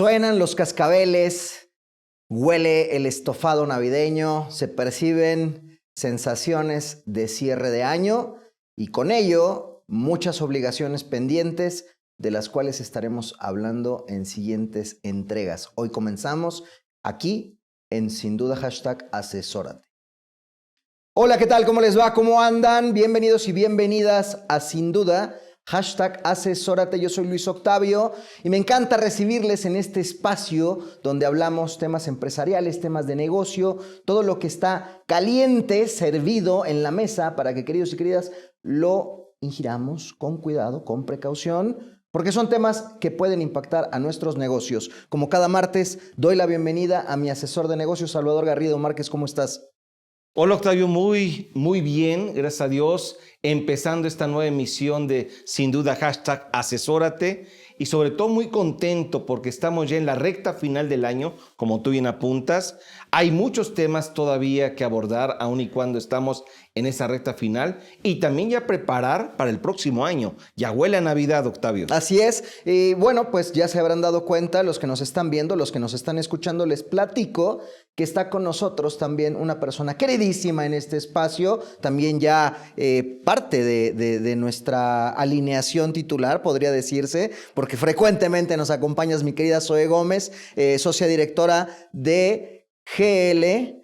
Suenan los cascabeles, huele el estofado navideño, se perciben sensaciones de cierre de año y con ello muchas obligaciones pendientes de las cuales estaremos hablando en siguientes entregas. Hoy comenzamos aquí en Sin Duda #Asesórate. Hola, ¿qué tal? ¿Cómo les va? ¿Cómo andan? Bienvenidos y bienvenidas a Sin Duda #Asesórate. Yo soy Luis Octavio y me encanta recibirles en este espacio donde hablamos temas empresariales, temas de negocio, todo lo que está caliente, servido en la mesa para que, queridos y queridas, lo ingiramos con cuidado, con precaución, porque son temas que pueden impactar a nuestros negocios. Como cada martes, doy la bienvenida a mi asesor de negocios, Salvador Garrido Márquez. ¿Cómo estás? Hola Octavio, muy bien, gracias a Dios, empezando esta nueva emisión de Sin Duda #Asesórate y sobre todo muy contento porque estamos ya en la recta final del año, como tú bien apuntas. Hay muchos temas todavía que abordar, aun y cuando estamos en esa recta final, y también ya preparar para el próximo año. Ya huele a Navidad, Octavio. Así es. Bueno, pues ya se habrán dado cuenta los que nos están viendo, los que nos están escuchando, les platico que está con nosotros también una persona queridísima en este espacio, también ya parte de nuestra alineación titular, podría decirse, porque frecuentemente nos acompañas, mi querida Zoe Gómez, socia directora de GL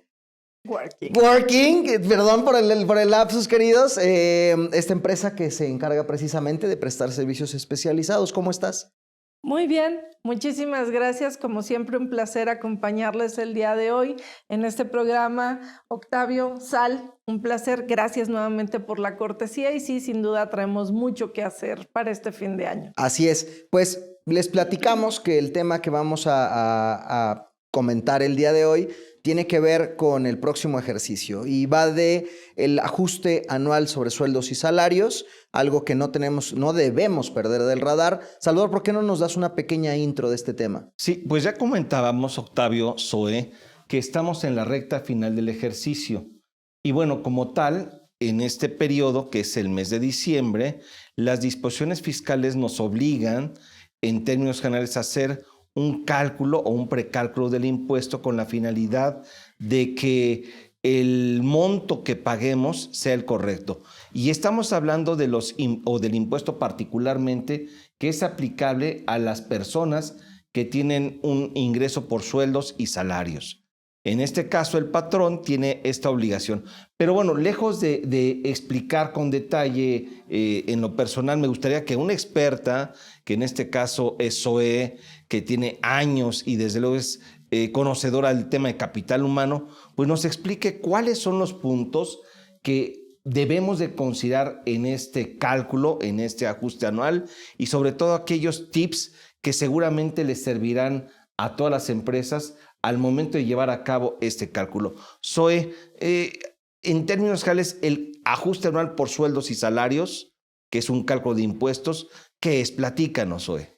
Working, perdón por el lapsus, queridos. Esta empresa que se encarga precisamente de prestar servicios especializados. ¿Cómo estás? Muy bien, muchísimas gracias. Como siempre, un placer acompañarles el día de hoy en este programa. Octavio, Sal, un placer. Gracias nuevamente por la cortesía y sí, sin duda traemos mucho que hacer para este fin de año. Así es. Pues les platicamos que el tema que vamos a comentar el día de hoy tiene que ver con el próximo ejercicio y va de el ajuste anual sobre sueldos y salarios, algo que no debemos perder del radar. Salvador, ¿por qué no nos das una pequeña intro de este tema? Sí, pues ya comentábamos, Octavio, Zoe, que estamos en la recta final del ejercicio. Y bueno, como tal, en este periodo, que es el mes de diciembre, las disposiciones fiscales nos obligan, en términos generales, a hacer un cálculo o un precálculo del impuesto con la finalidad de que el monto que paguemos sea el correcto. Y estamos hablando de del impuesto particularmente que es aplicable a las personas que tienen un ingreso por sueldos y salarios. En este caso, el patrón tiene esta obligación. Pero bueno, lejos de explicar con detalle en lo personal, me gustaría que una experta, que en este caso es Zoe, que tiene años y desde luego es conocedora del tema de capital humano, pues nos explique cuáles son los puntos que debemos de considerar en este cálculo, en este ajuste anual y sobre todo aquellos tips que seguramente les servirán a todas las empresas al momento de llevar a cabo este cálculo. Zoe, en términos generales, el ajuste anual por sueldos y salarios, que es un cálculo de impuestos, ¿qué es? Platícanos, Zoe.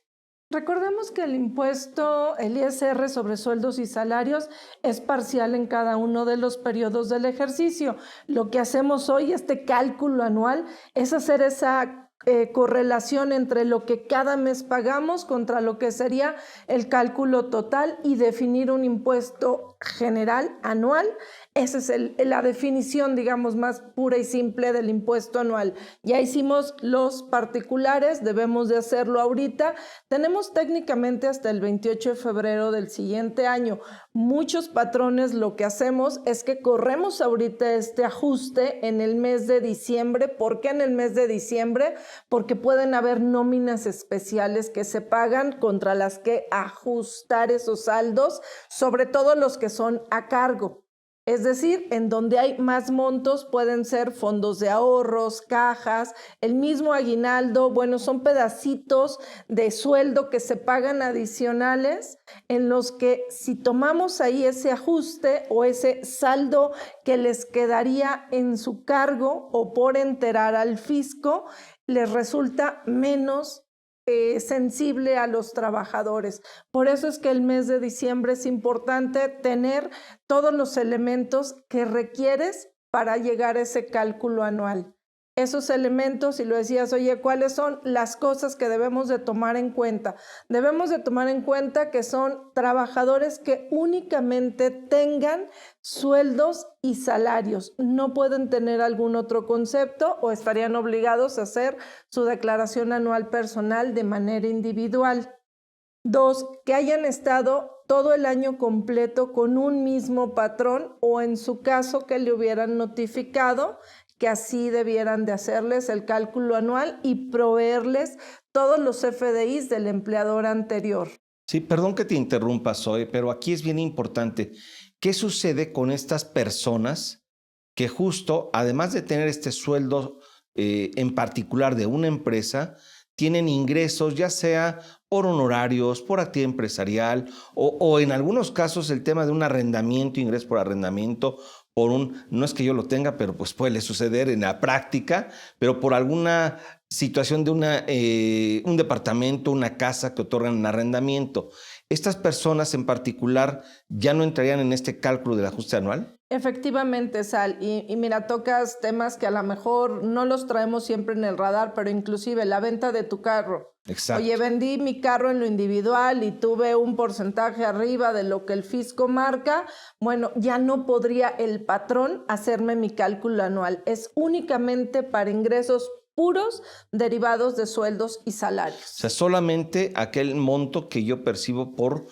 Recordemos que el impuesto, el ISR sobre sueldos y salarios, es parcial en cada uno de los periodos del ejercicio. Lo que hacemos hoy, este cálculo anual, es hacer esa correlación entre lo que cada mes pagamos contra lo que sería el cálculo total y definir un impuesto general anual. Esa es la definición, digamos, más pura y simple del impuesto anual. Ya hicimos los particulares, debemos de hacerlo ahorita. Tenemos técnicamente hasta el 28 de febrero del siguiente año. Muchos patrones lo que hacemos es que corremos ahorita este ajuste en el mes de diciembre. ¿Por qué en el mes de diciembre? Porque pueden haber nóminas especiales que se pagan contra las que ajustar esos saldos, sobre todo los que son a cargo. Es decir, en donde hay más montos pueden ser fondos de ahorros, cajas, el mismo aguinaldo, bueno, son pedacitos de sueldo que se pagan adicionales en los que si tomamos ahí ese ajuste o ese saldo que les quedaría en su cargo o por enterar al fisco, les resulta menos sensible a los trabajadores. Por eso es que el mes de diciembre es importante tener todos los elementos que requieres para llegar a ese cálculo anual. esos elementos y lo decías, oye, ¿cuáles son las cosas que debemos de tomar en cuenta? Debemos de tomar en cuenta que son trabajadores que únicamente tengan sueldos y salarios. No pueden tener algún otro concepto o estarían obligados a hacer su declaración anual personal de manera individual. 2, que hayan estado todo el año completo con un mismo patrón o en su caso que le hubieran notificado que así debieran de hacerles el cálculo anual y proveerles todos los FDIs del empleador anterior. Sí, perdón que te interrumpa, Zoe, pero aquí es bien importante. ¿Qué sucede con estas personas que justo, además de tener este sueldo en particular de una empresa, tienen ingresos ya sea por honorarios, por actividad empresarial o en algunos casos el tema de un arrendamiento, ingresos por arrendamiento, no es que yo lo tenga, pero pues puede suceder en la práctica, pero por alguna situación de un departamento, una casa que otorgan en arrendamiento. ¿Estas personas en particular ya no entrarían en este cálculo del ajuste anual? Efectivamente, Sal, y mira, tocas temas que a lo mejor no los traemos siempre en el radar, pero inclusive la venta de tu carro. Exacto. Oye, vendí mi carro en lo individual y tuve un porcentaje arriba de lo que el fisco marca, bueno, ya no podría el patrón hacerme mi cálculo anual. Es únicamente para ingresos puros derivados de sueldos y salarios. O sea, solamente aquel monto que yo percibo por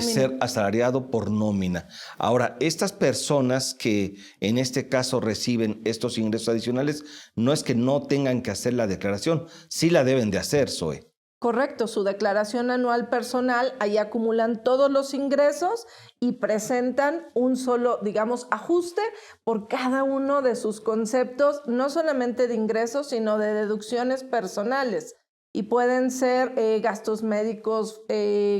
ser asalariado por nómina. Ahora, estas personas que en este caso reciben estos ingresos adicionales, no es que no tengan que hacer la declaración, sí la deben de hacer, Zoe. Correcto, su declaración anual personal, ahí acumulan todos los ingresos y presentan un solo, digamos, ajuste por cada uno de sus conceptos, no solamente de ingresos, sino de deducciones personales. Y pueden ser gastos médicos,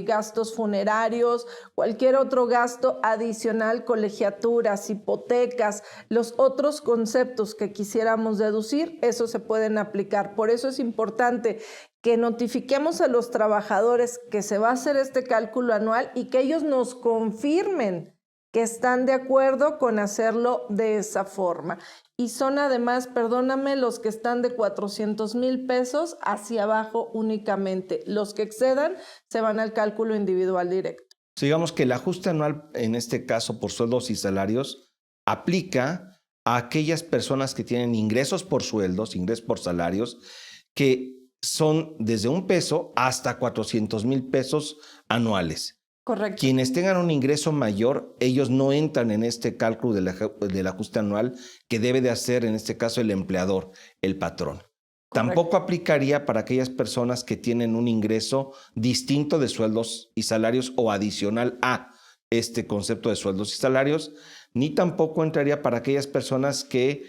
gastos funerarios, cualquier otro gasto adicional, colegiaturas, hipotecas, los otros conceptos que quisiéramos deducir, eso se pueden aplicar. Por eso es importante que notifiquemos a los trabajadores que se va a hacer este cálculo anual y que ellos nos confirmen que están de acuerdo con hacerlo de esa forma. Y son además, perdóname, los que están de 400,000 pesos hacia abajo únicamente. Los que excedan se van al cálculo individual directo. Digamos que el ajuste anual, en este caso por sueldos y salarios, aplica a aquellas personas que tienen ingresos por sueldos, ingresos por salarios, que son desde $1 hasta 400,000 pesos anuales. Correcto. Quienes tengan un ingreso mayor, ellos no entran en este cálculo del ajuste anual que debe de hacer, en este caso, el empleador, el patrón. Correcto. Tampoco aplicaría para aquellas personas que tienen un ingreso distinto de sueldos y salarios o adicional a este concepto de sueldos y salarios, ni tampoco entraría para aquellas personas que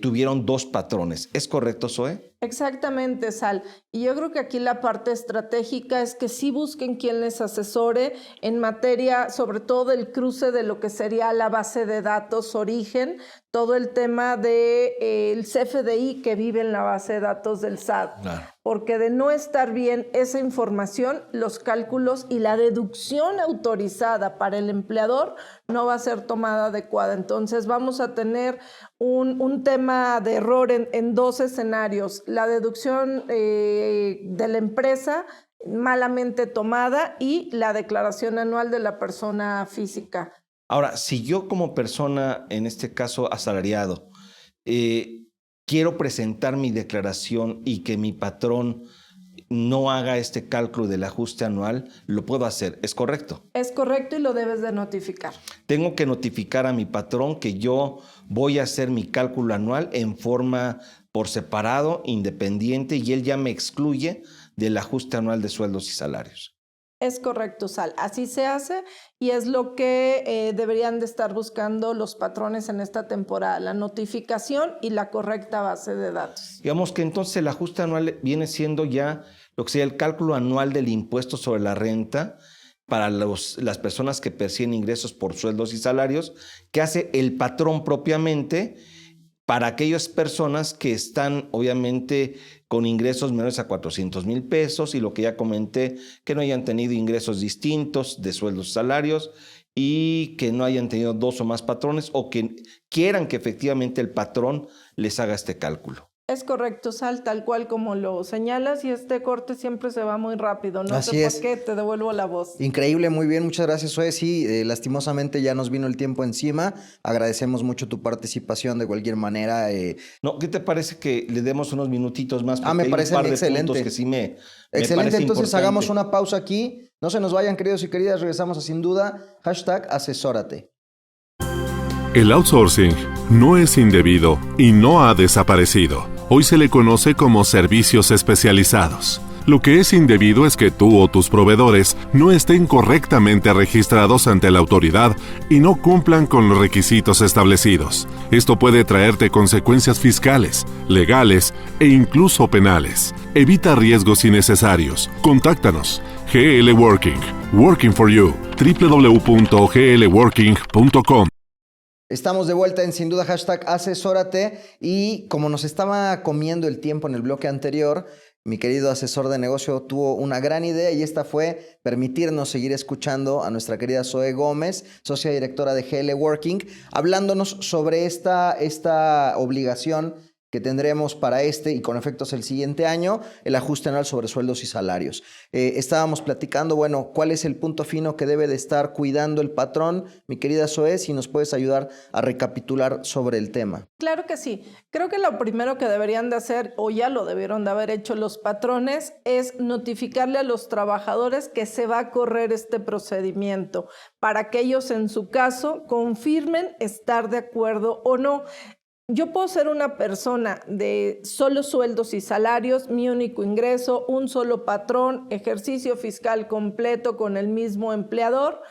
tuvieron 2 patrones. ¿Es correcto, Zoe? Exactamente, Sal. Y yo creo que aquí la parte estratégica es que sí busquen quien les asesore en materia, sobre todo del cruce de lo que sería la base de datos origen, todo el tema del CFDI que vive en la base de datos del SAT. Claro. Porque de no estar bien esa información, los cálculos y la deducción autorizada para el empleador no va a ser tomada adecuada. Entonces vamos a tener un tema de error en 2 escenarios. La deducción de la empresa malamente tomada y la declaración anual de la persona física. Ahora, si yo como persona, en este caso asalariado, quiero presentar mi declaración y que mi patrón no haga este cálculo del ajuste anual, lo puedo hacer, ¿es correcto? Es correcto y lo debes de notificar. Tengo que notificar a mi patrón que yo voy a hacer mi cálculo anual en forma por separado, independiente, y él ya me excluye del ajuste anual de sueldos y salarios. Es correcto, Sal. Así se hace y es lo que deberían de estar buscando los patrones en esta temporada, la notificación y la correcta base de datos. Digamos que entonces el ajuste anual viene siendo ya lo que sería el cálculo anual del impuesto sobre la renta para las personas que perciben ingresos por sueldos y salarios, que hace el patrón propiamente para aquellas personas que están obviamente con ingresos menores a 400,000 pesos, y lo que ya comenté, que no hayan tenido ingresos distintos de sueldos y salarios, y que no hayan tenido 2 o más patrones, o que quieran que efectivamente el patrón les haga este cálculo. Es correcto, Sal, tal cual como lo señalas, y este corte siempre se va muy rápido. No Así sé es. por qué, te devuelvo la voz. Increíble, muy bien, muchas gracias, Zoe. Sí, lastimosamente ya nos vino el tiempo encima. Agradecemos mucho tu participación de cualquier manera. No, ¿qué te parece que le demos unos minutitos más? Me Porque hay parece un par de excelente. puntos que sí me Excelente, parece entonces importante. hagamos una pausa aquí. No se nos vayan, queridos y queridas, regresamos a Sin Duda. #asesórate. El outsourcing no es indebido y no ha desaparecido. Hoy se le conoce como servicios especializados. Lo que es indebido es que tú o tus proveedores no estén correctamente registrados ante la autoridad y no cumplan con los requisitos establecidos. Esto puede traerte consecuencias fiscales, legales e incluso penales. Evita riesgos innecesarios. Contáctanos. GL Working. Working for you. www.glworking.com. Estamos de vuelta en Sin Duda #asesórate, y como nos estaba comiendo el tiempo en el bloque anterior, mi querido asesor de negocio tuvo una gran idea, y esta fue permitirnos seguir escuchando a nuestra querida Zoe Gómez, socia directora de GL Working, hablándonos sobre esta obligación que tendremos para y con efectos el siguiente año, el ajuste anual sobre sueldos y salarios. Estábamos platicando, bueno, cuál es el punto fino que debe de estar cuidando el patrón. Mi querida Zoe, si nos puedes ayudar a recapitular sobre el tema. Claro que sí. Creo que lo primero que deberían de hacer, o ya lo debieron de haber hecho los patrones, es notificarle a los trabajadores que se va a correr este procedimiento para que ellos en su caso confirmen estar de acuerdo o no. Yo puedo ser una persona de solo sueldos y salarios, mi único ingreso, un solo patrón, ejercicio fiscal completo con el mismo empleador,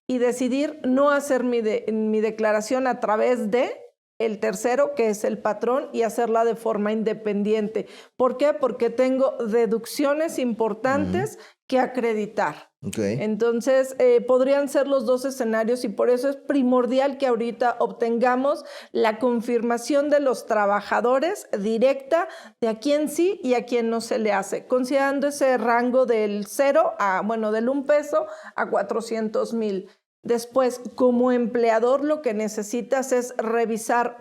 y decidir no hacer mi declaración a través de el tercero, que es el patrón, y hacerla de forma independiente. ¿Por qué? Porque tengo deducciones importantes que acreditar. Okay. Entonces, podrían ser los dos escenarios, y por eso es primordial que ahorita obtengamos la confirmación de los trabajadores directa de a quién sí y a quién no se le hace, considerando ese rango del del 1 peso a 400,000. Después, como empleador, lo que necesitas es revisar,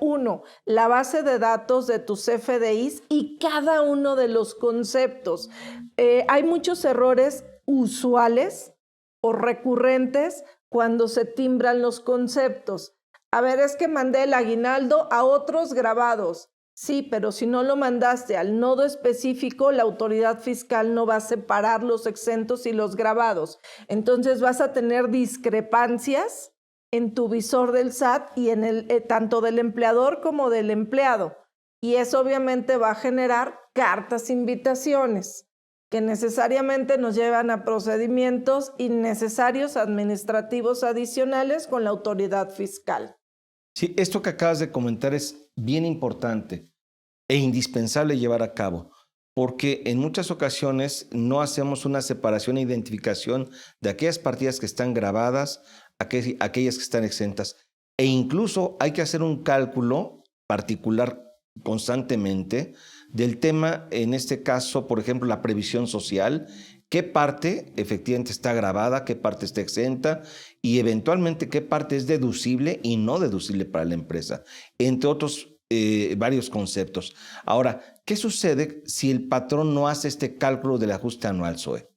la base de datos de tus FDIs y cada uno de los conceptos. Hay muchos errores usuales o recurrentes cuando se timbran los conceptos. A ver, es que mandé el aguinaldo a otros grabados. Sí, pero si no lo mandaste al nodo específico, la autoridad fiscal no va a separar los exentos y los gravados. Entonces vas a tener discrepancias en tu visor del SAT y en tanto del empleador como del empleado. Y eso obviamente va a generar cartas invitaciones que necesariamente nos llevan a procedimientos innecesarios administrativos adicionales con la autoridad fiscal. Sí, esto que acabas de comentar es bien importante e indispensable llevar a cabo, porque en muchas ocasiones no hacemos una separación e identificación de aquellas partidas que están grabadas, aquellas que están exentas, e incluso hay que hacer un cálculo particular constantemente del tema, en este caso, por ejemplo, la previsión social, qué parte efectivamente está grabada, qué parte está exenta, y eventualmente qué parte es deducible y no deducible para la empresa, entre otros varios conceptos. Ahora, ¿qué sucede si el patrón no hace este cálculo del ajuste anual, Zoe?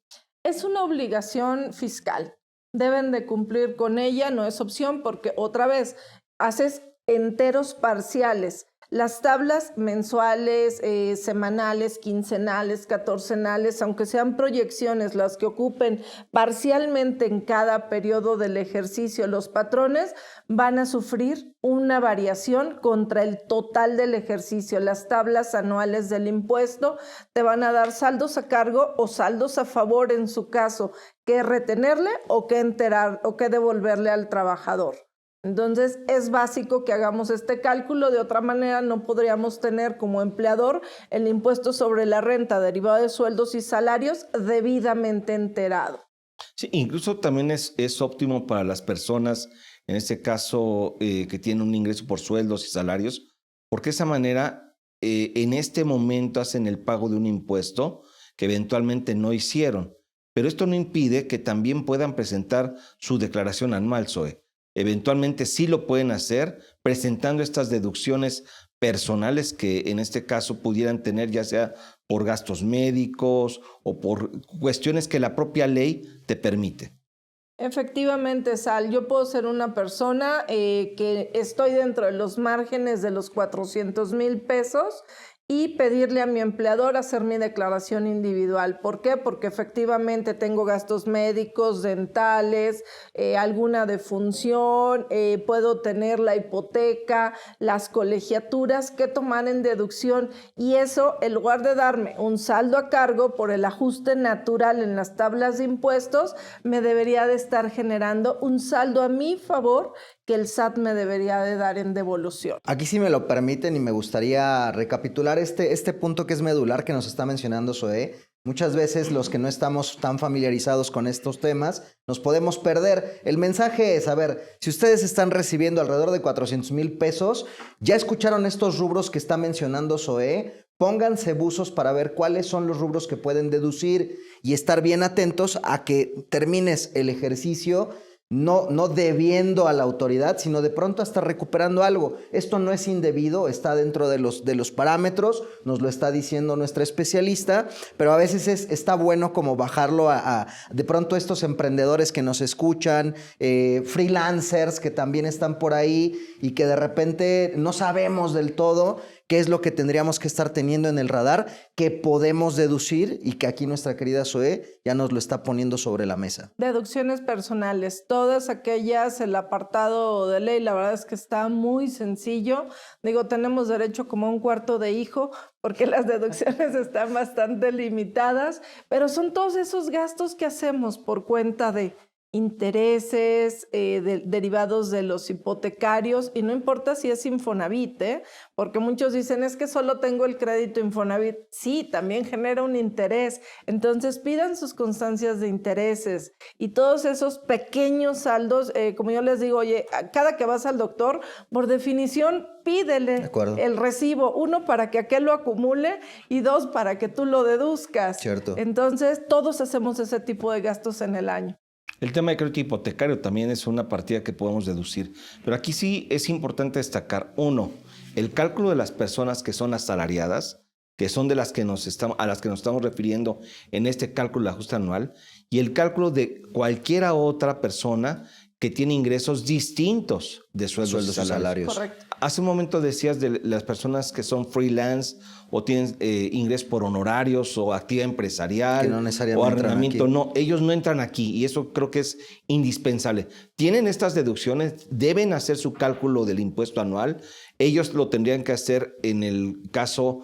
Es una obligación fiscal. Deben de cumplir con ella, no es opción, porque otra vez haces enteros parciales. Las tablas mensuales, semanales, quincenales, catorcenales, aunque sean proyecciones las que ocupen parcialmente en cada periodo del ejercicio, los patrones van a sufrir una variación contra el total del ejercicio. Las tablas anuales del impuesto te van a dar saldos a cargo o saldos a favor en su caso, que retenerle o que devolverle al trabajador. Entonces, es básico que hagamos este cálculo. De otra manera, no podríamos tener como empleador el impuesto sobre la renta derivado de sueldos y salarios debidamente enterado. Sí, incluso también es óptimo para las personas, en este caso, que tienen un ingreso por sueldos y salarios, porque de esa manera en este momento hacen el pago de un impuesto que eventualmente no hicieron. Pero esto no impide que también puedan presentar su declaración anual, Zoe. Eventualmente sí lo pueden hacer presentando estas deducciones personales que en este caso pudieran tener, ya sea por gastos médicos o por cuestiones que la propia ley te permite. Efectivamente, Sal, yo puedo ser una persona que estoy dentro de los márgenes de los 400,000 pesos y pedirle a mi empleador hacer mi declaración individual. ¿Por qué? Porque efectivamente tengo gastos médicos, dentales, alguna defunción, puedo tener la hipoteca, las colegiaturas que tomar en deducción, y eso, en lugar de darme un saldo a cargo por el ajuste natural en las tablas de impuestos, me debería de estar generando un saldo a mi favor que el SAT me debería de dar en devolución. Aquí, si me lo permiten, y me gustaría recapitular este punto que es medular que nos está mencionando Zoe. Muchas veces los que no estamos tan familiarizados con estos temas nos podemos perder. El mensaje es, a ver, si ustedes están recibiendo alrededor de 400,000 pesos, ya escucharon estos rubros que está mencionando Zoe, pónganse buzos para ver cuáles son los rubros que pueden deducir y estar bien atentos a que termines el ejercicio no debiendo a la autoridad, sino de pronto hasta recuperando algo. Esto no es indebido, está dentro de los parámetros, nos lo está diciendo nuestra especialista, pero a veces está bueno como bajarlo a de pronto estos emprendedores que nos escuchan, freelancers que también están por ahí y que de repente no sabemos del todo qué es lo que tendríamos que estar teniendo en el radar, que podemos deducir y que aquí nuestra querida Zoe ya nos lo está poniendo sobre la mesa. Deducciones personales, todas aquellas, el apartado de ley, la verdad es que está muy sencillo. Digo, tenemos derecho como a un cuarto de hijo, porque las deducciones están bastante limitadas, pero son todos esos gastos que hacemos por cuenta de intereses derivados de los hipotecarios, y no importa si es Infonavit, porque muchos dicen, es que solo tengo el crédito Infonavit. Sí, también genera un interés. Entonces pidan sus constancias de intereses y todos esos pequeños saldos, como yo les digo, oye, cada que vas al doctor, por definición, pídele el recibo, 1, para que aquel lo acumule, y 2, para que tú lo deduzcas. Cierto. Entonces, todos hacemos ese tipo de gastos en el año. El tema de crédito hipotecario también es una partida que podemos deducir, pero aquí sí es importante destacar, 1, el cálculo de las personas que son asalariadas, que son de las que a las que nos estamos refiriendo en este cálculo de ajuste anual, y el cálculo de cualquiera otra persona que tiene ingresos distintos de sueldos y salarios. Correcto. Hace un momento decías de las personas que son freelance o tienen ingresos por honorarios o actividad empresarial, que no necesariamente o arrendamiento. entran aquí. No, ellos no entran aquí y eso creo que es indispensable. Tienen estas deducciones, deben hacer su cálculo del impuesto anual. Ellos lo tendrían que hacer en el caso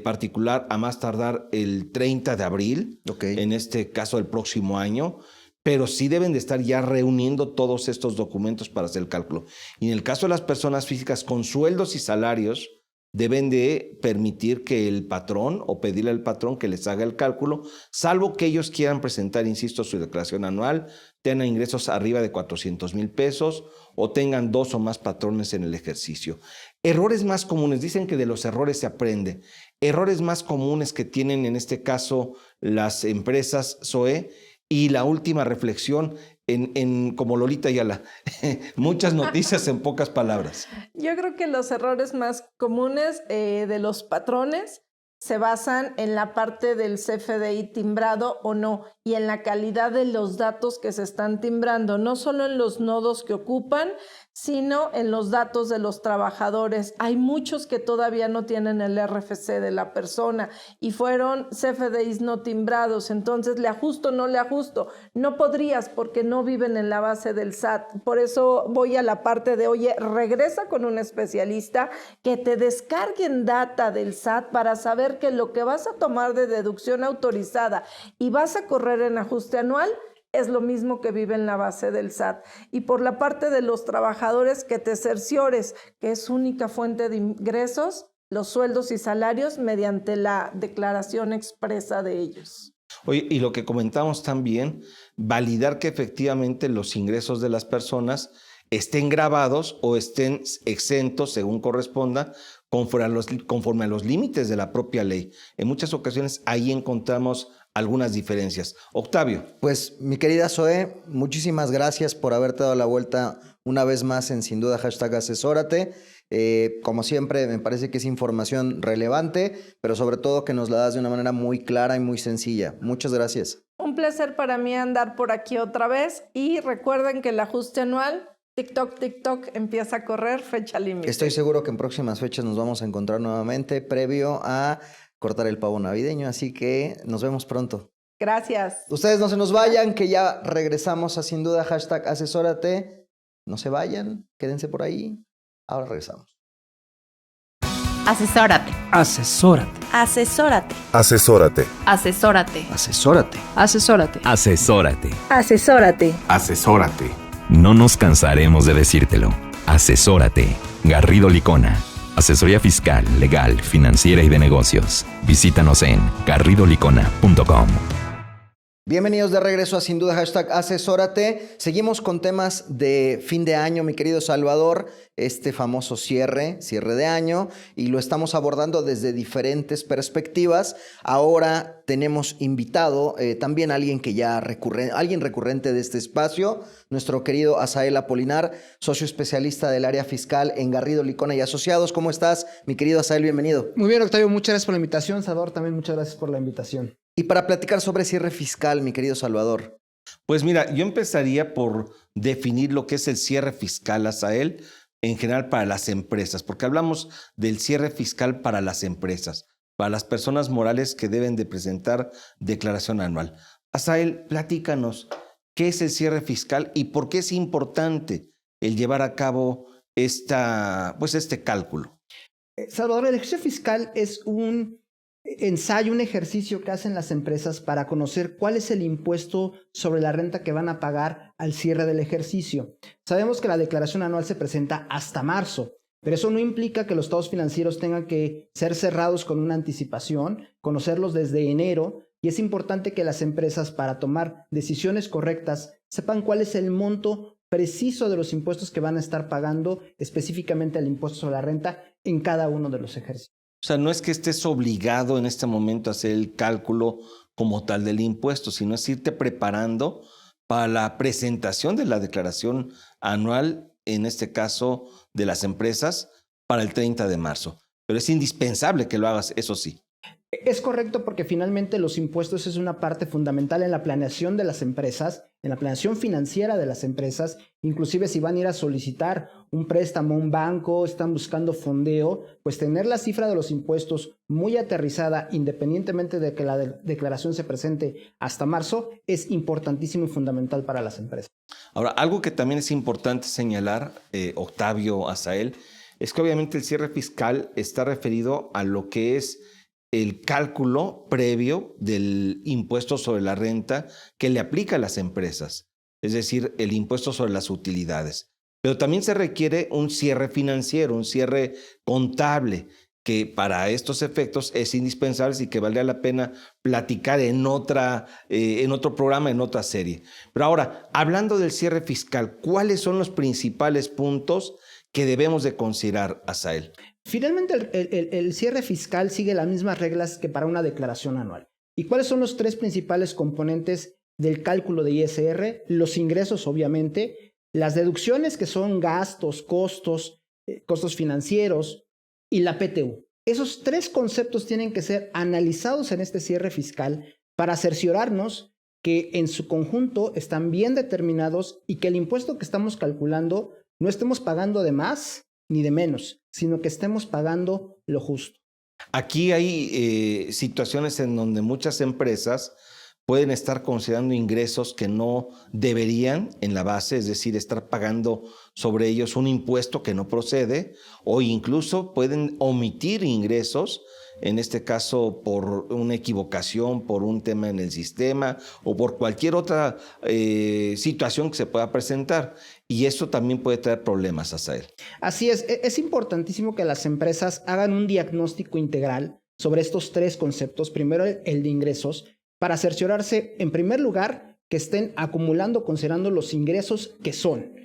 particular a más tardar el 30 de abril, en este caso el próximo año. Pero sí deben de estar ya reuniendo todos estos documentos para hacer el cálculo. Y en el caso de las personas físicas con sueldos y salarios, deben de permitir que el patrón o pedirle al patrón que les haga el cálculo, salvo que ellos quieran presentar, insisto, su declaración anual, tengan ingresos arriba de 400,000 pesos o tengan 2 o más patrones en el ejercicio. Errores más comunes, dicen que de los errores se aprende. Errores más comunes que tienen en este caso las empresas, Zoe. Y la última reflexión, como Lolita Ayala, muchas noticias en pocas palabras. Yo creo que los errores más comunes de los patrones se basan en la parte del CFDI timbrado o no, y en la calidad de los datos que se están timbrando, no solo en los nodos que ocupan, sino en los datos de los trabajadores. Hay muchos que todavía no tienen el RFC de la persona y fueron CFDIs no timbrados. Entonces, ¿le ajusto o no le ajusto? No podrías, porque no viven en la base del SAT. Por eso voy a la parte de, oye, regresa con un especialista que te descarguen data del SAT para saber que lo que vas a tomar de deducción autorizada y vas a correr en ajuste anual es lo mismo que vive en la base del SAT. Y por la parte de los trabajadores, que te cerciores que es única fuente de ingresos, los sueldos y salarios mediante la declaración expresa de ellos. Oye, y lo que comentamos también, validar que efectivamente los ingresos de las personas estén gravados o estén exentos, según corresponda, conforme a los límites de la propia ley. En muchas ocasiones ahí encontramos algunas diferencias. Octavio. Pues mi querida Zoe, muchísimas gracias por haberte dado la vuelta una vez más en Sin Duda #asesórate. Como siempre, me parece que es información relevante, pero sobre todo que nos la das de una manera muy clara y muy sencilla. Muchas gracias. Un placer para mí andar por aquí otra vez y recuerden que el ajuste anual, TikTok empieza a correr, fecha límite. Estoy seguro que en próximas fechas nos vamos a encontrar nuevamente previo a cortar el pavo navideño, así que nos vemos pronto. Gracias. Ustedes no se nos vayan, que ya regresamos a Sin Duda #asesórate. No se vayan, quédense por ahí. Ahora regresamos. Asesórate. Asesórate. Asesórate. Asesórate. Asesórate. Asesórate. Asesórate. Asesórate. Asesórate. Asesórate. No nos cansaremos de decírtelo. Asesórate. Garrido Licona. Asesoría fiscal, legal, financiera y de negocios. Visítanos en garridolicona.com. Bienvenidos de regreso a Sin Duda #asesórate. Seguimos con temas de fin de año, mi querido Salvador, este famoso cierre de año, y lo estamos abordando desde diferentes perspectivas. Ahora tenemos invitado también alguien que ya alguien recurrente de este espacio, nuestro querido Asael Apolinar, socio especialista del área fiscal en Garrido Licona y Asociados. ¿Cómo estás, mi querido Asael? Bienvenido. Muy bien, Octavio, muchas gracias por la invitación. Salvador, también muchas gracias por la invitación. Y para platicar sobre cierre fiscal, mi querido Salvador. Pues mira, yo empezaría por definir lo que es el cierre fiscal, Asael, en general para las empresas, porque hablamos del cierre fiscal para las empresas, para las personas morales que deben de presentar declaración anual. Asael, platícanos, ¿qué es el cierre fiscal y por qué es importante el llevar a cabo este cálculo? Salvador, el ejercicio fiscal es un ensayo, un ejercicio que hacen las empresas para conocer cuál es el impuesto sobre la renta que van a pagar al cierre del ejercicio. Sabemos que la declaración anual se presenta hasta marzo, pero eso no implica que los estados financieros tengan que ser cerrados con una anticipación, conocerlos desde enero, y es importante que las empresas, para tomar decisiones correctas, sepan cuál es el monto preciso de los impuestos que van a estar pagando, específicamente el impuesto sobre la renta en cada uno de los ejercicios. O sea, no es que estés obligado en este momento a hacer el cálculo como tal del impuesto, sino es irte preparando para la presentación de la declaración anual, en este caso de las empresas, para el 30 de marzo. Pero es indispensable que lo hagas, eso sí. Es correcto, porque finalmente los impuestos es una parte fundamental en la planeación de las empresas, en la planeación financiera de las empresas. Inclusive si van a ir a solicitar un préstamo a un banco, están buscando fondeo, pues tener la cifra de los impuestos muy aterrizada, independientemente de que la declaración se presente hasta marzo, es importantísimo y fundamental para las empresas. Ahora, algo que también es importante señalar, Octavio, Asael, es que obviamente el cierre fiscal está referido a lo que es el cálculo previo del impuesto sobre la renta que le aplica a las empresas, es decir, el impuesto sobre las utilidades. Pero también se requiere un cierre financiero, un cierre contable, que para estos efectos es indispensable y que valdría la pena platicar en otro programa, en otra serie. Pero ahora, hablando del cierre fiscal, ¿cuáles son los principales puntos que debemos de considerar, Asael? Finalmente, el cierre fiscal sigue las mismas reglas que para una declaración anual. ¿Y cuáles son los tres principales componentes del cálculo de ISR? Los ingresos, obviamente, las deducciones, que son gastos, costos financieros, y la PTU. Esos tres conceptos tienen que ser analizados en este cierre fiscal para cerciorarnos que en su conjunto están bien determinados y que el impuesto que estamos calculando no estemos pagando de más ni de menos, sino que estemos pagando lo justo. Aquí hay situaciones en donde muchas empresas pueden estar considerando ingresos que no deberían en la base, es decir, estar pagando sobre ellos un impuesto que no procede, o incluso pueden omitir ingresos, en este caso por una equivocación, por un tema en el sistema o por cualquier otra situación que se pueda presentar. Y eso también puede traer problemas, Asael. Así es importantísimo que las empresas hagan un diagnóstico integral sobre estos tres conceptos. Primero, el de ingresos, para cerciorarse, en primer lugar, que estén acumulando considerando los ingresos que son.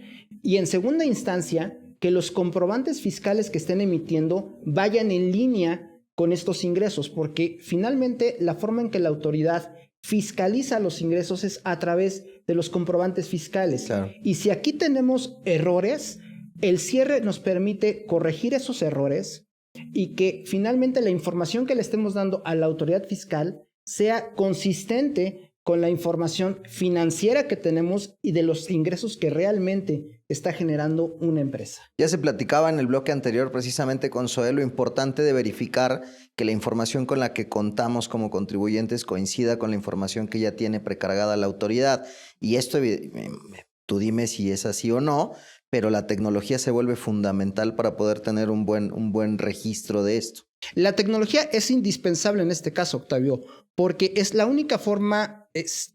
Y en segunda instancia, que los comprobantes fiscales que estén emitiendo vayan en línea con estos ingresos, porque finalmente la forma en que la autoridad fiscaliza los ingresos es a través de los comprobantes fiscales. Claro. Y si aquí tenemos errores, el cierre nos permite corregir esos errores y que finalmente la información que le estemos dando a la autoridad fiscal sea consistente con la información financiera que tenemos y de los ingresos que realmente está generando una empresa. Ya se platicaba en el bloque anterior precisamente con Zoé lo importante de verificar que la información con la que contamos como contribuyentes coincida con la información que ya tiene precargada la autoridad. Y esto, tú dime si es así o no, pero la tecnología se vuelve fundamental para poder tener un buen registro de esto. La tecnología es indispensable en este caso, Octavio, porque es la única forma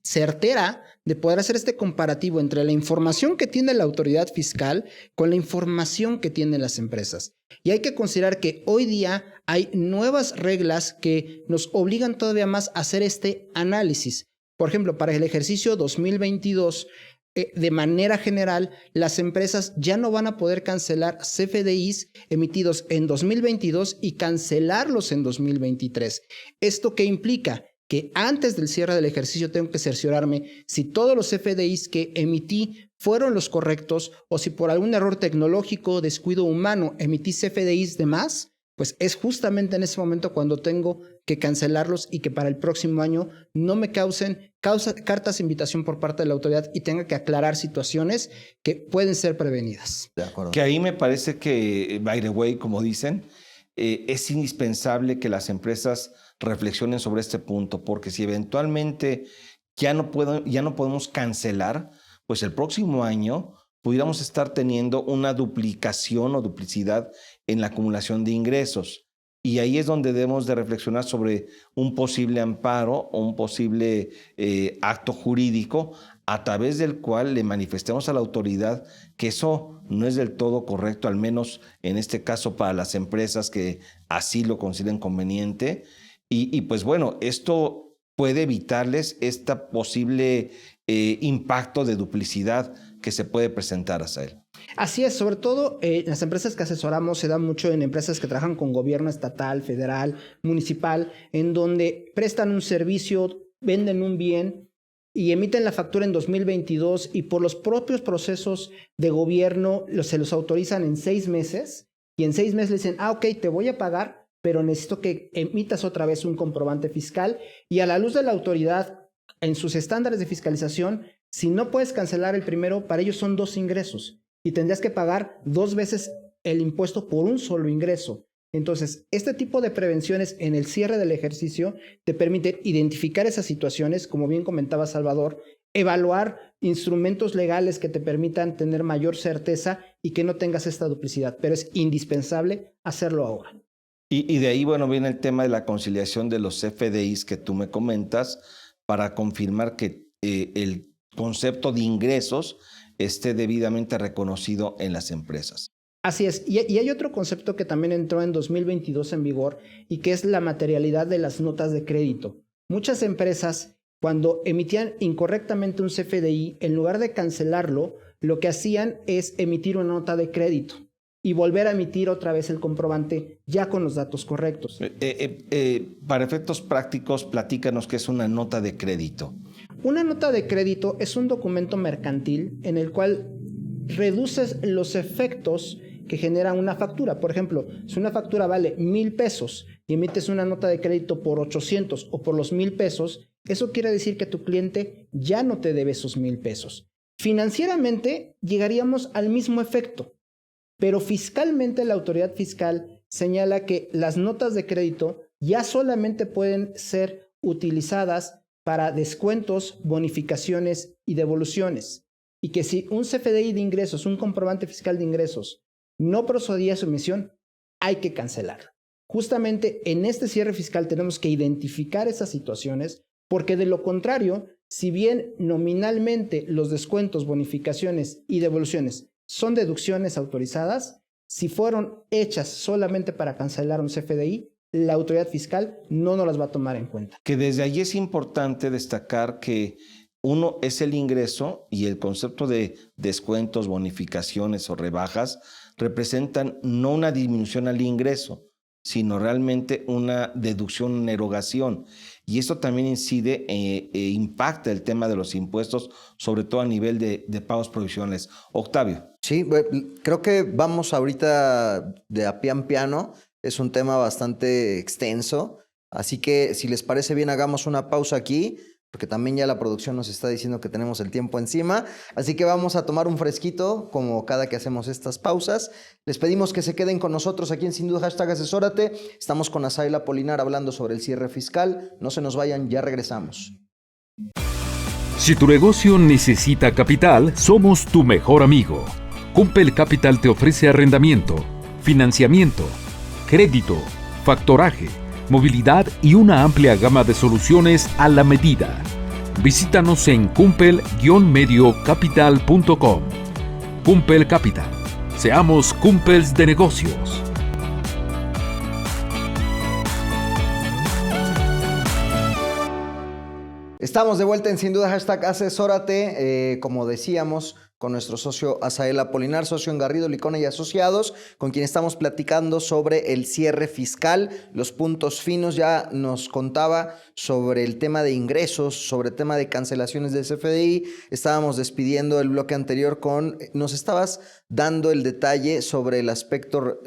certera de poder hacer este comparativo entre la información que tiene la autoridad fiscal con la información que tienen las empresas. Y hay que considerar que hoy día hay nuevas reglas que nos obligan todavía más a hacer este análisis. Por ejemplo, para el ejercicio 2022, de manera general, las empresas ya no van a poder cancelar CFDIs emitidos en 2022 y cancelarlos en 2023. ¿Esto qué implica? Que antes del cierre del ejercicio tengo que cerciorarme si todos los CFDIs que emití fueron los correctos o si por algún error tecnológico o descuido humano emití CFDIs de más, pues es justamente en ese momento cuando tengo que cancelarlos y que para el próximo año no me causen cartas de invitación por parte de la autoridad y tenga que aclarar situaciones que pueden ser prevenidas. De acuerdo. Que ahí me parece que, by the way, como dicen, es indispensable que las empresas reflexionen sobre este punto, porque si eventualmente ya no podemos cancelar, pues el próximo año pudiéramos estar teniendo una duplicación o duplicidad en la acumulación de ingresos. Y ahí es donde debemos de reflexionar sobre un posible amparo o un posible acto jurídico a través del cual le manifestemos a la autoridad que eso no es del todo correcto, al menos en este caso para las empresas que así lo consideren conveniente. Y pues bueno, esto puede evitarles este posible impacto de duplicidad que se puede presentar hacia él. Así es, sobre todo las empresas que asesoramos se dan mucho en empresas que trabajan con gobierno estatal, federal, municipal, en donde prestan un servicio, venden un bien y emiten la factura en 2022 y por los propios procesos de gobierno se los autorizan en 6 meses y en 6 meses le dicen, ok, te voy a pagar, pero necesito que emitas otra vez un comprobante fiscal y a la luz de la autoridad en sus estándares de fiscalización, si no puedes cancelar el primero, para ellos son 2 ingresos y tendrías que pagar 2 veces el impuesto por un solo ingreso. Entonces, este tipo de prevenciones en el cierre del ejercicio te permite identificar esas situaciones, como bien comentaba Salvador, evaluar instrumentos legales que te permitan tener mayor certeza y que no tengas esta duplicidad, pero es indispensable hacerlo ahora. Y de ahí, bueno, viene el tema de la conciliación de los CFDIs que tú me comentas para confirmar que el concepto de ingresos esté debidamente reconocido en las empresas. Así es, y hay otro concepto que también entró en 2022 en vigor y que es la materialidad de las notas de crédito. Muchas empresas, cuando emitían incorrectamente un CFDI, en lugar de cancelarlo, lo que hacían es emitir una nota de crédito y volver a emitir otra vez el comprobante ya con los datos correctos. Para efectos prácticos, platícanos qué es una nota de crédito. Una nota de crédito es un documento mercantil en el cual reduces los efectos que genera una factura. Por ejemplo, si una factura vale 1,000 pesos y emites una nota de crédito por 800 o por los 1,000 pesos, eso quiere decir que tu cliente ya no te debe esos 1,000 pesos. Financieramente llegaríamos al mismo efecto, pero fiscalmente la autoridad fiscal señala que las notas de crédito ya solamente pueden ser utilizadas para descuentos, bonificaciones y devoluciones. Y que si un CFDI de ingresos, un comprobante fiscal de ingresos, no procedía a su emisión, hay que cancelarlo. Justamente en este cierre fiscal tenemos que identificar esas situaciones, porque de lo contrario, si bien nominalmente los descuentos, bonificaciones y devoluciones son deducciones autorizadas, si fueron hechas solamente para cancelar un CFDI, la autoridad fiscal no nos las va a tomar en cuenta. Que desde allí es importante destacar que Uno es el ingreso, y el concepto de descuentos, bonificaciones o rebajas representan no una disminución al ingreso, sino realmente una deducción, una erogación. Y esto también incide e impacta el tema de los impuestos, sobre todo a nivel de pagos provisionales. Octavio. Sí, creo que vamos ahorita de a piano. Es un tema bastante extenso. Así que si les parece bien, hagamos una pausa aquí, porque también ya la producción nos está diciendo que tenemos el tiempo encima. Así que vamos a tomar un fresquito, como cada que hacemos estas pausas. Les pedimos que se queden con nosotros aquí en Sin Duda #Asesórate. Estamos con Asael Apolinar hablando sobre el cierre fiscal. No se nos vayan, ya regresamos. Si tu negocio necesita capital, somos tu mejor amigo. Cumpel Capital te ofrece arrendamiento, financiamiento, crédito, factoraje, movilidad y una amplia gama de soluciones a la medida. Visítanos en cumpel-mediocapital.com. Cumpel Capital. Seamos Cumpels de negocios. Estamos de vuelta en Sin Duda #Asesórate, como decíamos, con nuestro socio Asael Apolinar, socio en Garrido, Licona y Asociados, con quien estamos platicando sobre el cierre fiscal, los puntos finos. Ya nos contaba sobre el tema de ingresos, sobre el tema de cancelaciones de CFDI. Estábamos despidiendo el bloque anterior nos estabas dando el detalle sobre el aspecto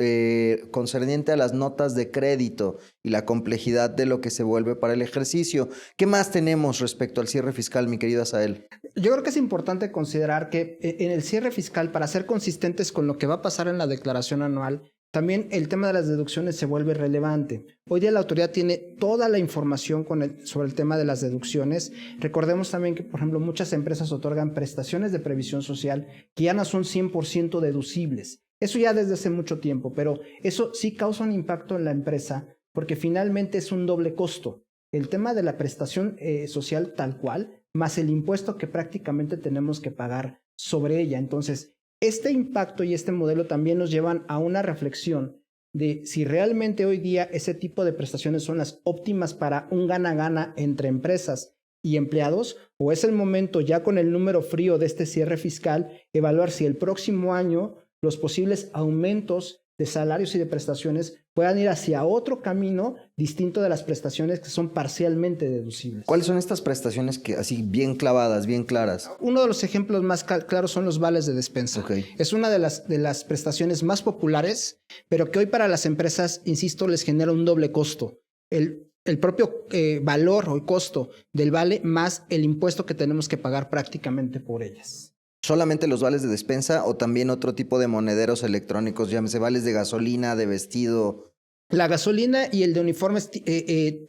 concerniente a las notas de crédito y la complejidad de lo que se vuelve para el ejercicio. ¿Qué más tenemos respecto al cierre fiscal, mi querido Asael? Yo creo que es importante considerar que en el cierre fiscal, para ser consistentes con lo que va a pasar en la declaración anual, también el tema de las deducciones se vuelve relevante. Hoy día la autoridad tiene toda la información sobre el tema de las deducciones. Recordemos también que, por ejemplo, muchas empresas otorgan prestaciones de previsión social que ya no son 100% deducibles. Eso ya desde hace mucho tiempo, pero eso sí causa un impacto en la empresa porque finalmente es un doble costo. El tema de la prestación social tal cual, más el impuesto que prácticamente tenemos que pagar sobre ella. Entonces, este impacto y este modelo también nos llevan a una reflexión de si realmente hoy día ese tipo de prestaciones son las óptimas para un gana-gana entre empresas y empleados, o es el momento ya con el número frío de este cierre fiscal evaluar si el próximo año los posibles aumentos de salarios y de prestaciones puedan ir hacia otro camino distinto de las prestaciones que son parcialmente deducibles. ¿Cuáles son estas prestaciones que así bien clavadas, bien claras? Uno de los ejemplos más claros son los vales de despensa. Okay. Es una de las prestaciones más populares, pero que hoy para las empresas, insisto, les genera un doble costo. El propio valor o costo del vale más el impuesto que tenemos que pagar prácticamente por ellas. ¿Solamente los vales de despensa o también otro tipo de monederos electrónicos, llámese vales de gasolina, de vestido? La gasolina y el de uniformes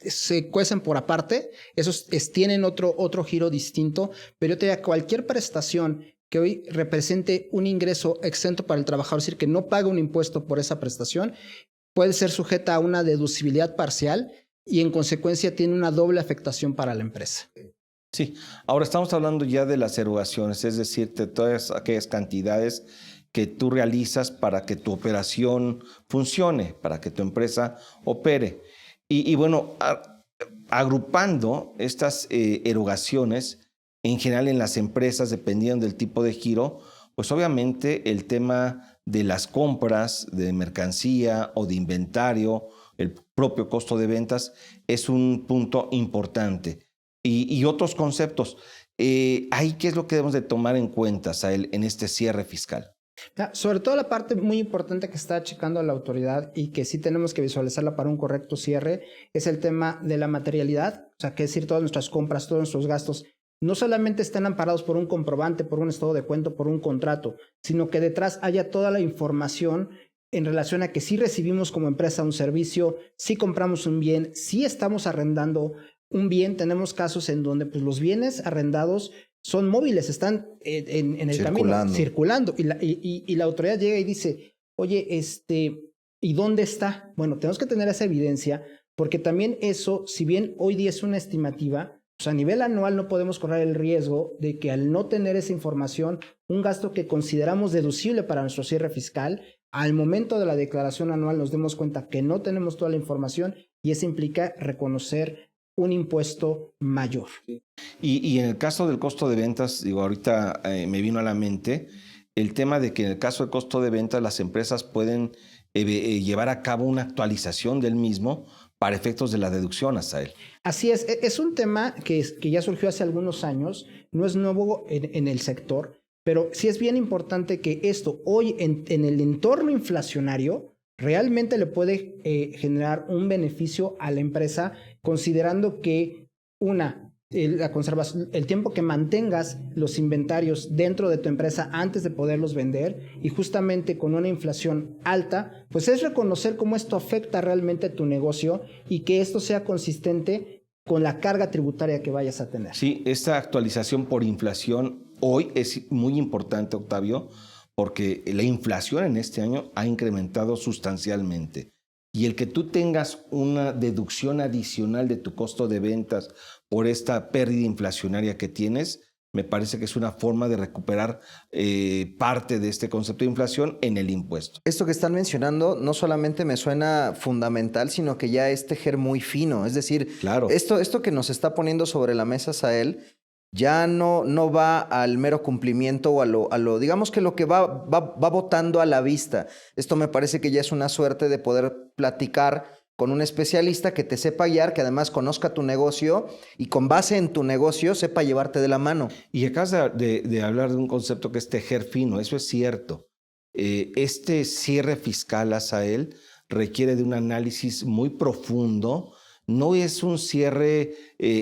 se cuecen por aparte, esos tienen otro giro distinto, pero yo te diría cualquier prestación que hoy represente un ingreso exento para el trabajador, es decir, que no paga un impuesto por esa prestación, puede ser sujeta a una deducibilidad parcial y en consecuencia tiene una doble afectación para la empresa. Sí, ahora estamos hablando ya de las erogaciones, es decir, de todas aquellas cantidades que tú realizas para que tu operación funcione, para que tu empresa opere. Y bueno, agrupando estas erogaciones, en general en las empresas, dependiendo del tipo de giro, pues obviamente el tema de las compras de mercancía o de inventario, el propio costo de ventas, es un punto importante. Y otros conceptos. ¿Ahí qué es lo que debemos de tomar en cuenta, Sael, en este cierre fiscal? Sobre todo la parte muy importante que está checando la autoridad y que sí tenemos que visualizarla para un correcto cierre es el tema de la materialidad, o sea, que es decir, todas nuestras compras, todos nuestros gastos, no solamente estén amparados por un comprobante, por un estado de cuenta, por un contrato, sino que detrás haya toda la información en relación a que sí recibimos como empresa un servicio, sí compramos un bien, sí estamos arrendando un bien. Tenemos casos en donde pues, los bienes arrendados son móviles, están en el camino, circulando. Y la autoridad llega y dice, oye, ¿y dónde está? Bueno, tenemos que tener esa evidencia, porque también eso, si bien hoy día es una estimativa, pues a nivel anual no podemos correr el riesgo de que al no tener esa información, un gasto que consideramos deducible para nuestro cierre fiscal, al momento de la declaración anual nos demos cuenta que no tenemos toda la información y eso implica reconocer un impuesto mayor. Y en el caso del costo de ventas, digo, ahorita me vino a la mente el tema de que en el caso del costo de ventas las empresas pueden llevar a cabo una actualización del mismo para efectos de la deducción, Asael. Así es un tema que ya surgió hace algunos años, no es nuevo en el sector, pero sí es bien importante que esto hoy en el entorno inflacionario realmente le puede generar un beneficio a la empresa, considerando que la conservación, el tiempo que mantengas los inventarios dentro de tu empresa antes de poderlos vender, y justamente con una inflación alta, pues es reconocer cómo esto afecta realmente a tu negocio y que esto sea consistente con la carga tributaria que vayas a tener. Sí, esta actualización por inflación hoy es muy importante, Octavio, porque la inflación en este año ha incrementado sustancialmente. Y el que tú tengas una deducción adicional de tu costo de ventas por esta pérdida inflacionaria que tienes, me parece que es una forma de recuperar parte de este concepto de inflación en el impuesto. Esto que están mencionando no solamente me suena fundamental, sino que ya es tejer muy fino. Es decir, claro, esto que nos está poniendo sobre la mesa, Sael, ya no va al mero cumplimiento o a lo digamos que lo que va botando a la vista. Esto me parece que ya es una suerte de poder platicar con un especialista que te sepa guiar, que además conozca tu negocio y con base en tu negocio sepa llevarte de la mano. Y acabas de hablar de un concepto que es tejer fino, eso es cierto. Este cierre fiscal, Asael, requiere de un análisis muy profundo. No es un cierre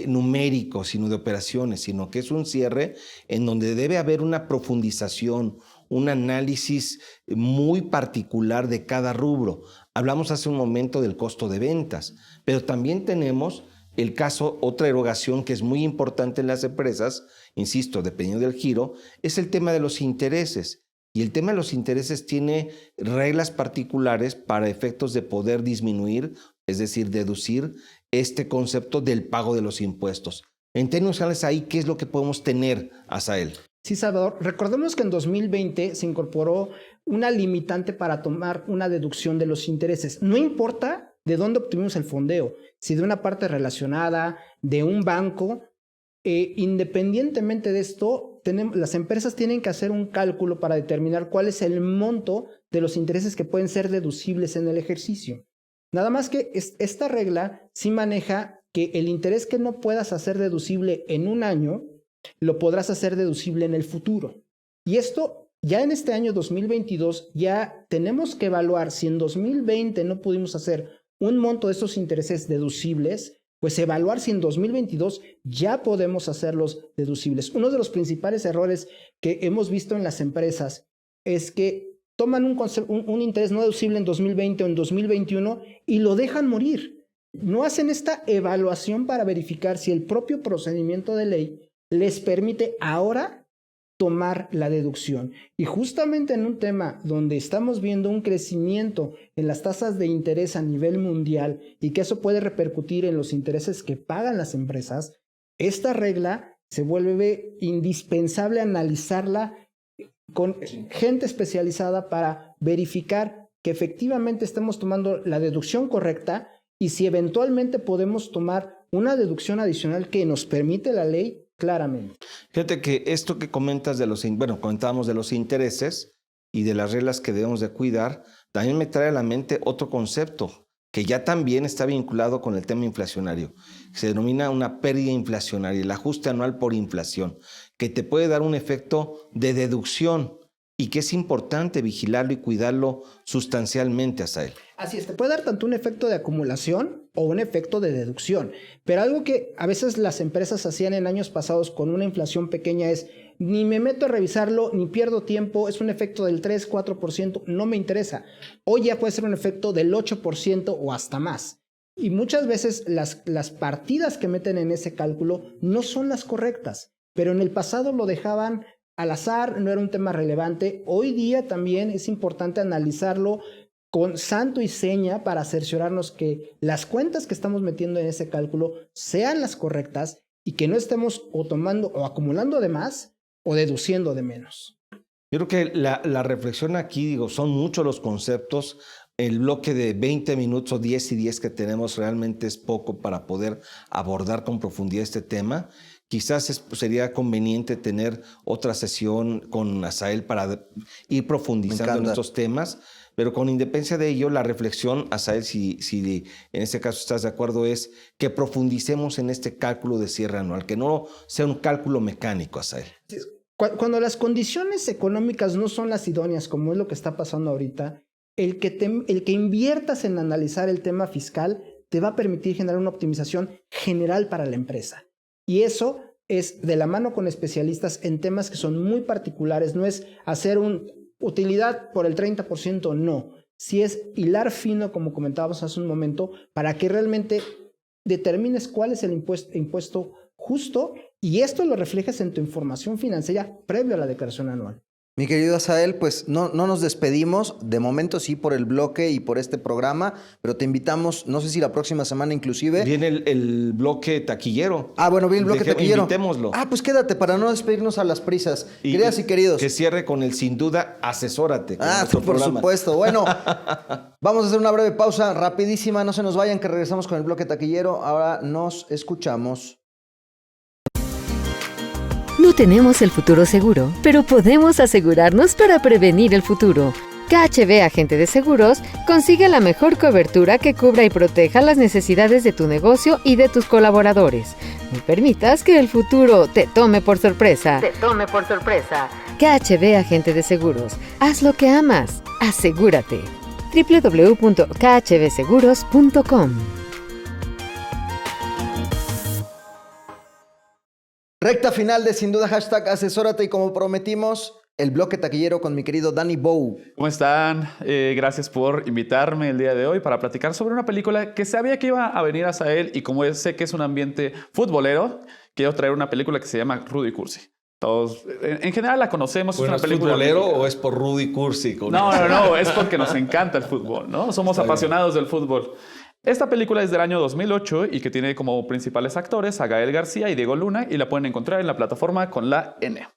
numérico, sino de operaciones, sino que es un cierre en donde debe haber una profundización, un análisis muy particular de cada rubro. Hablamos hace un momento del costo de ventas, pero también tenemos el caso, otra erogación que es muy importante en las empresas, insisto, dependiendo del giro, es el tema de los intereses. Y el tema de los intereses tiene reglas particulares para efectos de poder disminuir, es decir, deducir este concepto del pago de los impuestos. En términos generales, ahí, ¿qué es lo que podemos tener, Asael? Sí, Salvador. Recordemos que en 2020 se incorporó una limitante para tomar una deducción de los intereses. No importa de dónde obtuvimos el fondeo, si de una parte relacionada, de un banco, independientemente de esto, las empresas tienen que hacer un cálculo para determinar cuál es el monto de los intereses que pueden ser deducibles en el ejercicio. Nada más que esta regla sí maneja que el interés que no puedas hacer deducible en un año, lo podrás hacer deducible en el futuro. Y esto, ya en este año 2022, ya tenemos que evaluar si en 2020 no pudimos hacer un monto de esos intereses deducibles, pues evaluar si en 2022 ya podemos hacerlos deducibles. Uno de los principales errores que hemos visto en las empresas es que toman un interés no deducible en 2020 o en 2021 y lo dejan morir. No hacen esta evaluación para verificar si el propio procedimiento de ley les permite ahora tomar la deducción. Y justamente en un tema donde estamos viendo un crecimiento en las tasas de interés a nivel mundial y que eso puede repercutir en los intereses que pagan las empresas, esta regla se vuelve indispensable analizarla con gente especializada para verificar que efectivamente estemos tomando la deducción correcta y si eventualmente podemos tomar una deducción adicional que nos permite la ley claramente. Fíjate que esto que comentas comentábamos de los intereses y de las reglas que debemos de cuidar, también me trae a la mente otro concepto que ya también está vinculado con el tema inflacionario. Se denomina una pérdida inflacionaria, el ajuste anual por inflación, que te puede dar un efecto de deducción y que es importante vigilarlo y cuidarlo sustancialmente, Asael. Así es, te puede dar tanto un efecto de acumulación o un efecto de deducción, pero algo que a veces las empresas hacían en años pasados con una inflación pequeña es ni me meto a revisarlo, ni pierdo tiempo, es un efecto del 3, 4%, no me interesa. Hoy ya puede ser un efecto del 8% o hasta más. Y muchas veces las partidas que meten en ese cálculo no son las correctas, pero en el pasado lo dejaban al azar, no era un tema relevante. Hoy día también es importante analizarlo con santo y seña para cerciorarnos que las cuentas que estamos metiendo en ese cálculo sean las correctas y que no estemos o tomando o acumulando de más o deduciendo de menos. Yo creo que la reflexión aquí, son muchos los conceptos. el bloque de 20 minutos o 10 y 10 que tenemos realmente es poco para poder abordar con profundidad este tema. Quizás sería conveniente tener otra sesión con Asael para ir profundizando en estos temas, pero con independencia de ello, la reflexión, Asael, si en este caso estás de acuerdo, es que profundicemos en este cálculo de cierre anual, que no sea un cálculo mecánico, Asael. Cuando las condiciones económicas no son las idóneas, como es lo que está pasando ahorita, el que inviertas en analizar el tema fiscal te va a permitir generar una optimización general para la empresa. Y eso es de la mano con especialistas en temas que son muy particulares. No es hacer utilidad por el 30%, no. Sí es hilar fino, como comentábamos hace un momento, para que realmente determines cuál es el impuesto justo y esto lo reflejas en tu información financiera previo a la declaración anual. Mi querido Asael, pues no nos despedimos, de momento sí por el bloque y por este programa, pero te invitamos, no sé si la próxima semana inclusive. Viene el bloque taquillero. Bueno, viene el bloque taquillero. Invitémoslo. Pues quédate para no despedirnos a las prisas. Queridas y queridos. Que cierre con el sin duda, asesórate. Por supuesto. Bueno, vamos a hacer una breve pausa rapidísima, no se nos vayan que regresamos con el bloque taquillero. Ahora nos escuchamos. No tenemos el futuro seguro, pero podemos asegurarnos para prevenir el futuro. KHB Agente de Seguros consigue la mejor cobertura que cubra y proteja las necesidades de tu negocio y de tus colaboradores. No permitas que el futuro te tome por sorpresa. KHB Agente de Seguros. Haz lo que amas. Asegúrate. www.khbseguros.com. Recta final de Sin Duda, #asesórate, y como prometimos, el bloque taquillero con mi querido Danny Bow. ¿Cómo están? Gracias por invitarme el día de hoy para platicar sobre una película que sabía que iba a venir Asael y como sé que es un ambiente futbolero, quiero traer una película que se llama Rudy Cursi. Todos, en general la conocemos. Bueno, es una película. ¿Futbolero o es por Rudy Cursi? No, es porque nos encanta el fútbol, ¿no? Somos apasionados del fútbol. Esta película es del año 2008 y que tiene como principales actores a Gael García y Diego Luna y la pueden encontrar en la plataforma con la N.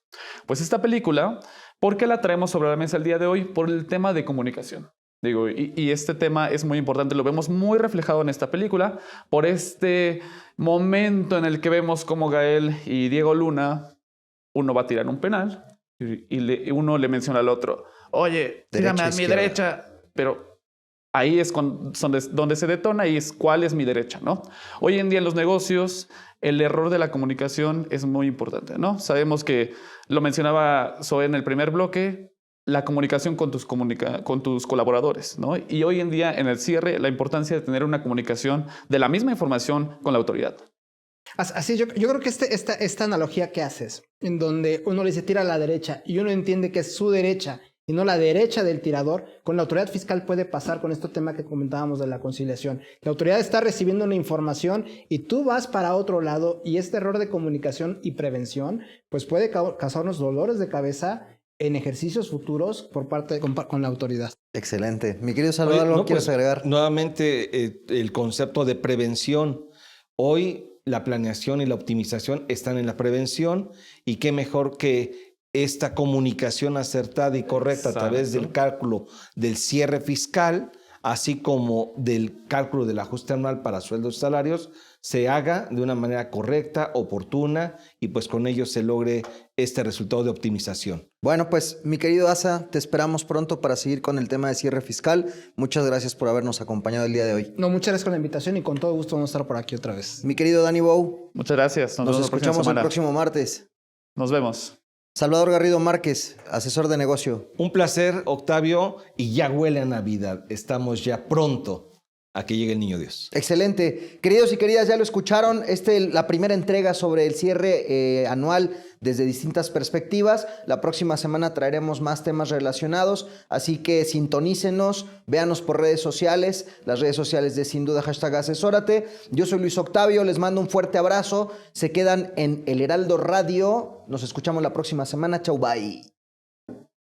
Pues esta película, ¿por qué la traemos sobre la mesa el día de hoy? Por el tema de comunicación. Y este tema es muy importante, lo vemos muy reflejado en esta película por este momento en el que vemos como Gael y Diego Luna, uno va a tirar un penal y uno le menciona al otro, oye, tírame a mi derecha, pero... Ahí es donde se detona y es cuál es mi derecha, ¿no? Hoy en día en los negocios el error de la comunicación es muy importante, ¿no? Sabemos que, lo mencionaba Zoe en el primer bloque, la comunicación con tus colaboradores, ¿no? Y hoy en día en el cierre la importancia de tener una comunicación de la misma información con la autoridad. Así yo creo que esta analogía que haces, en donde uno le dice tira a la derecha y uno entiende que es su derecha y no la derecha del tirador, con la autoridad fiscal puede pasar con este tema que comentábamos de la conciliación. La autoridad está recibiendo una información y tú vas para otro lado y este error de comunicación y prevención pues puede causarnos dolores de cabeza en ejercicios futuros por parte con la autoridad. Excelente. Mi querido Salvador, ¿algo quieres agregar? Nuevamente, el concepto de prevención. Hoy la planeación y la optimización están en la prevención y qué mejor que esta comunicación acertada y correcta a través del cálculo del cierre fiscal, así como del cálculo del ajuste anual para sueldos y salarios, se haga de una manera correcta, oportuna y pues con ello se logre este resultado de optimización. Bueno, pues mi querido Asa, te esperamos pronto para seguir con el tema de cierre fiscal. Muchas gracias por habernos acompañado el día de hoy. No, muchas gracias por la invitación y con todo gusto vamos a estar por aquí otra vez. Mi querido Danny Bow. Muchas gracias. Nos escuchamos el próximo martes. Nos vemos. Salvador Garrido Márquez, asesor de negocio. Un placer, Octavio, y ya huele a Navidad. Estamos ya pronto a que llegue el Niño Dios. Excelente. Queridos y queridas, ya lo escucharon. La primera entrega sobre el cierre anual desde distintas perspectivas. La próxima semana traeremos más temas relacionados, así que sintonícenos, véanos por redes sociales, las redes sociales de Sin Duda, #asesórate. Yo soy Luis Octavio, les mando un fuerte abrazo. Se quedan en El Heraldo Radio. Nos escuchamos la próxima semana. Chau, bye.